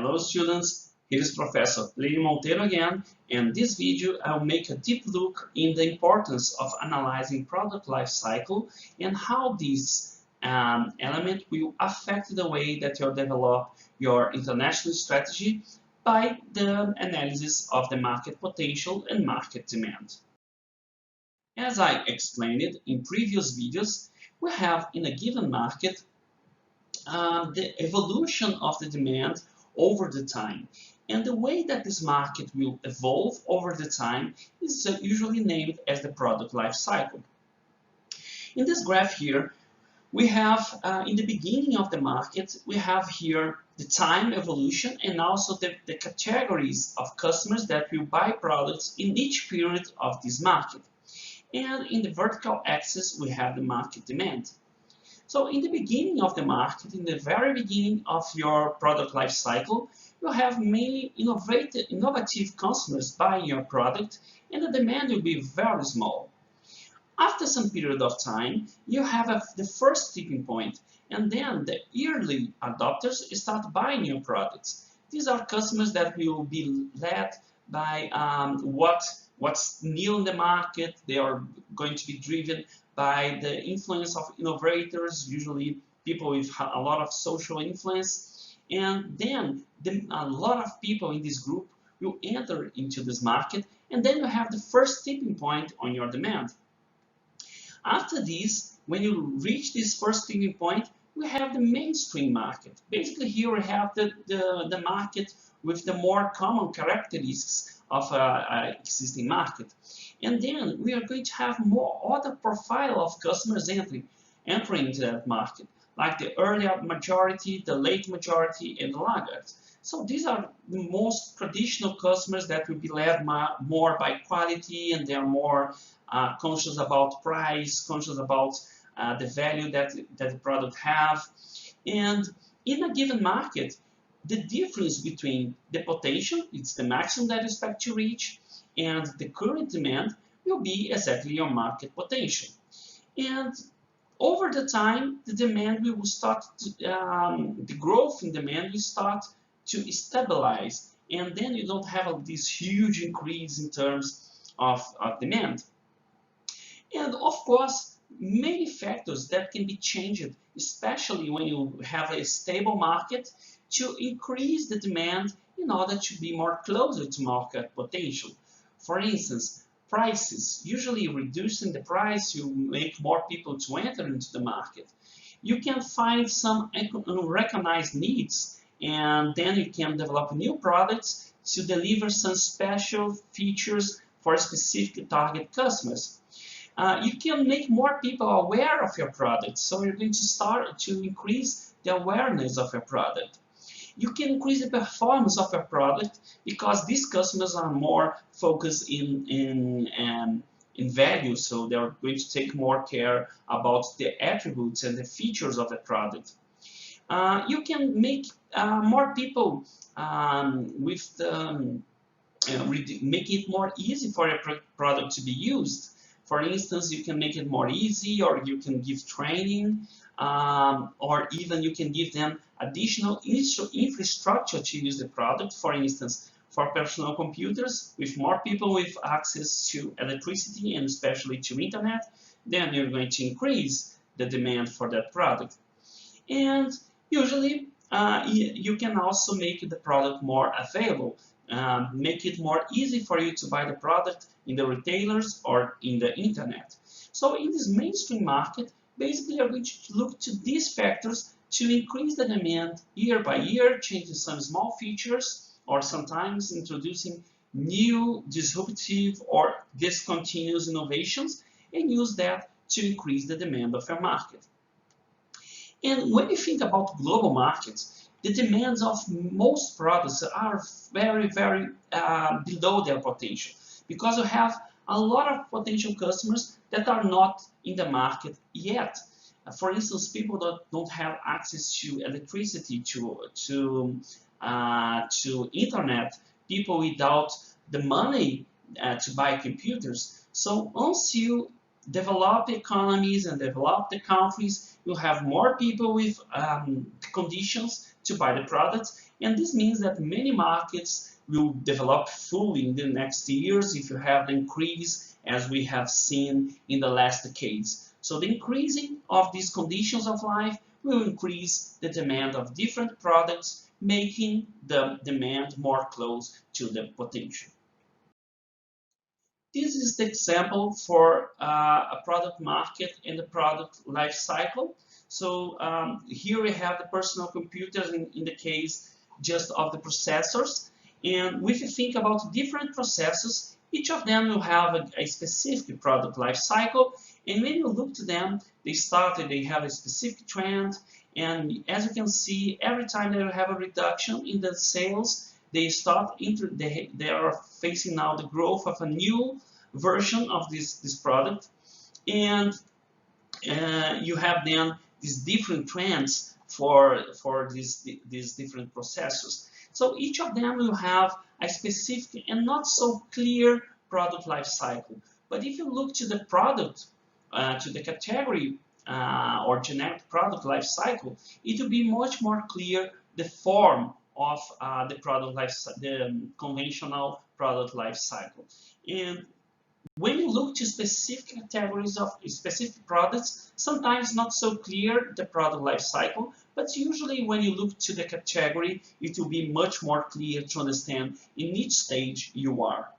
Hello students, here is Professor Lenin Monteiro again, and this video I'll make a deep look in the importance of analyzing product life cycle and how this element will affect the way that you develop your international strategy by the analysis of the market potential and market demand. As I explained it in previous videos, we have in a given market the evolution of the demand over the time. And the way that this market will evolve over the time is usually named as the product life cycle. In this graph here, we have in the beginning of the market, we have here the time evolution and also the categories of customers that will buy products in each period of this market. And in the vertical axis, we have the market demand. So in the beginning of the market, in the very beginning of your product life cycle, you have mainly innovative customers buying your product and the demand will be very small. After some period of time, you have the first tipping point and then the early adopters start buying your products. These are customers that will be led by what's new in the market. They are going to be driven by the influence of innovators, usually people with a lot of social influence. And then a lot of people in this group will enter into this market, and then you have the first tipping point on your demand. After this, when you reach this first tipping point, we have the mainstream market. Basically here we have the market with the more common characteristics of an existing market. And then we are going to have more other profile of customers entering into that market, like the early majority, the late majority, and the laggards. So these are the most traditional customers that will be led more by quality, and they are more conscious about price, conscious about the value that the product have. And in a given market, the difference between the potential, it's the maximum that you expect to reach, and the current demand will be exactly your market potential. And over the time, the demand will start the growth in demand will start to stabilize, and then you don't have this huge increase in terms of demand. And of course, many factors that can be changed, especially when you have a stable market, to increase the demand in order to be more closer to market potential. For instance, prices. Usually reducing the price, you make more people to enter into the market. You can find some unrecognized needs, and then you can develop new products to deliver some special features for specific target customers. You can make more people aware of your product, so you're going to start to increase the awareness of your product. You can increase the performance of your product because these customers are more focused in value, so they're going to take more care about the attributes and the features of the product. You can make more people make it more easy for your product to be used. For instance, you can make it more easy, or you can give training, or even you can give them additional infrastructure to use the product. For instance, for personal computers, with more people with access to electricity and especially to internet, then you're going to increase the demand for that product. And usually, you can also make the product more available, make it more easy for you to buy the product in the retailers or in the internet. So in this mainstream market, basically you're going to look to these factors to increase the demand year by year, changing some small features, or sometimes introducing new disruptive or discontinuous innovations, and use that to increase the demand of your market. And when you think about global markets, the demands of most products are very, very below their potential, because you have a lot of potential customers that are not in the market yet. For instance, people that don't have access to electricity, to internet, people without the money to buy computers. So once you developed economies and developed countries will have more people with conditions to buy the products, and this means that many markets will develop fully in the next years if you have the increase as we have seen in the last decades. So the increasing of these conditions of life will increase the demand of different products, making the demand more close to the potential. This is the example for a product market and the product life cycle. So here we have the personal computers in the case just of the processors. And if you think about different processors, each of them will have a specific product life cycle. And when you look to them, they have a specific trend. And as you can see, every time they have a reduction in the sales, they are facing now the growth of a new version of this product, and you have then these different trends for these different processors. So each of them will have a specific and not so clear product life cycle. But if you look to the product, to the category or generic product life cycle, it will be much more clear the form of the product life, the conventional product life cycle. And when you look to specific categories of specific products, sometimes not so clear the product life cycle, but usually when you look to the category, it will be much more clear to understand in each stage you are.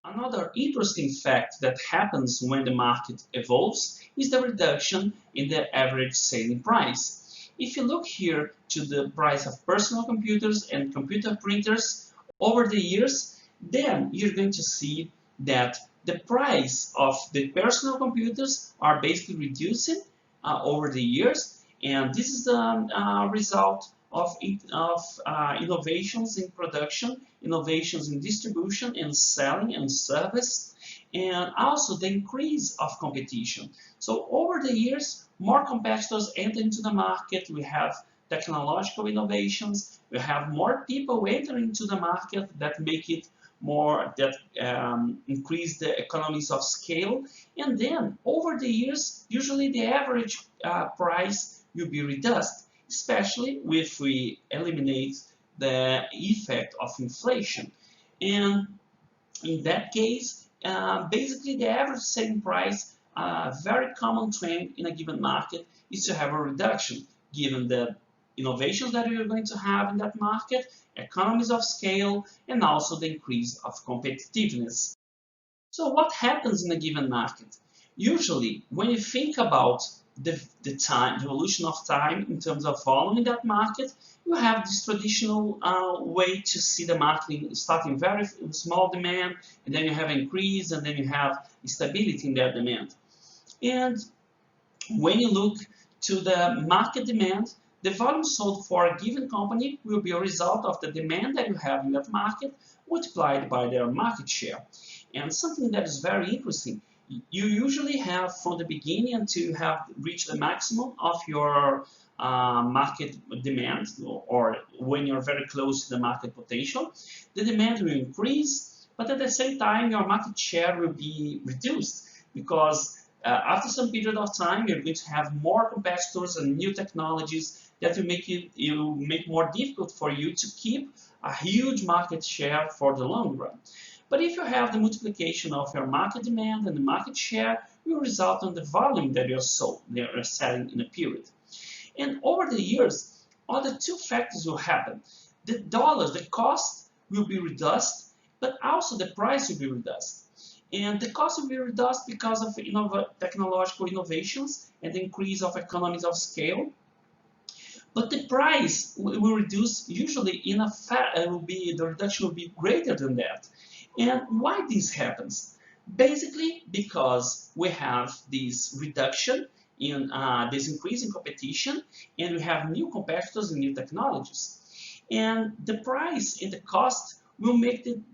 Another interesting fact that happens when the market evolves is the reduction in the average selling price. If you look here to the price of personal computers and computer printers over the years, then you're going to see that the price of the personal computers are basically reducing over the years, and this is the result of innovations in production, innovations in distribution and selling and service, and also the increase of competition. So over the years, more competitors enter into the market. We have technological innovations. We have more people entering into the market that make it more, that increase the economies of scale. And then over the years, usually the average price will be reduced, especially if we eliminate the effect of inflation. And in that case, basically the average selling price, a very common trend in a given market, is to have a reduction given the innovations that you're going to have in that market, economies of scale, and also the increase of competitiveness. So what happens in a given market? Usually, when you think about the evolution of time in terms of volume in that market, you have this traditional way to see the market starting very small demand, and then you have increase, and then you have stability in that demand. And when you look to the market demand, the volume sold for a given company will be a result of the demand that you have in that market multiplied by their market share. And something that is very interesting, you usually have from the beginning until you have reached the maximum of your market demand, or when you're very close to the market potential, the demand will increase, but at the same time your market share will be reduced, because after some period of time you're going to have more competitors and new technologies that will make more difficult for you to keep a huge market share for the long run. But if you have the multiplication of your market demand and the market share, will result in the volume that you're selling in a period. And over the years, other two factors will happen. The dollars, the cost will be reduced, but also the price will be reduced. And the cost will be reduced because of technological innovations and the increase of economies of scale. But the price will reduce usually the reduction will be greater than that. And why this happens? Basically because we have this reduction in this increase in competition, and we have new competitors and new technologies. And the price and the cost will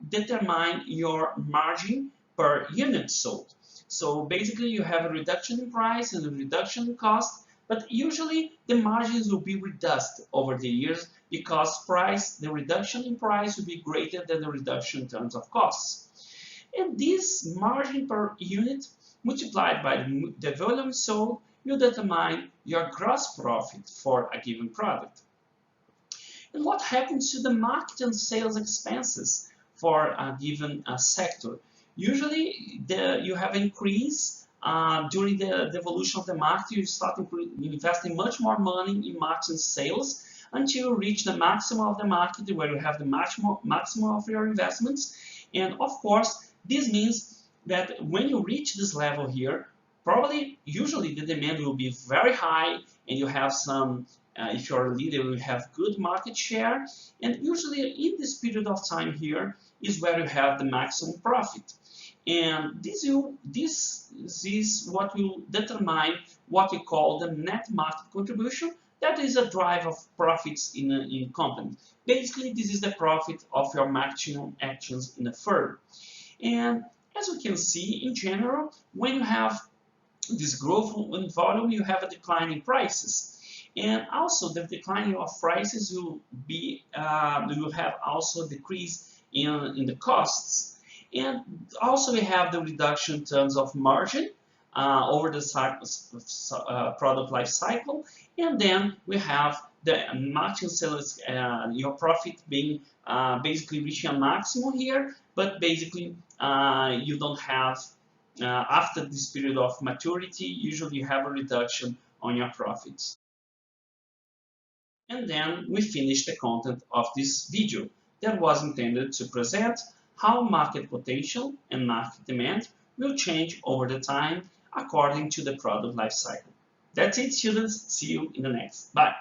determine your margin per unit sold. So basically you have a reduction in price and a reduction in cost, but usually the margins will be reduced over the years because the reduction in price will be greater than the reduction in terms of costs. And this margin per unit multiplied by the volume sold will determine your gross profit for a given product. And what happens to the market and sales expenses for a given sector? Usually you have increase during the evolution of the market. You start investing much more money in marketing and sales until you reach the maximum of the market, where you have the maximum of your investments. And of course, this means that when you reach this level here, usually the demand will be very high, and you have some, if you're a leader, you have good market share. And usually in this period of time here is where you have the maximum profit. And this is what will determine what we call the net market contribution. That is a drive of profits in a company. Basically, this is the profit of your marketing actions in a firm. And as we can see, in general, when you have this growth in volume, you have a decline in prices. And also, the decline of prices will have also a decrease in the costs. And also, we have the reduction in terms of margin over the product life cycle. And then we have the marketing sales, your profit being basically reaching a maximum here, but basically you don't have, after this period of maturity, usually you have a reduction on your profits. And then we finish the content of this video that was intended to present how market potential and market demand will change over the time according to the product life cycle. That's it, students. See you in the next. Bye.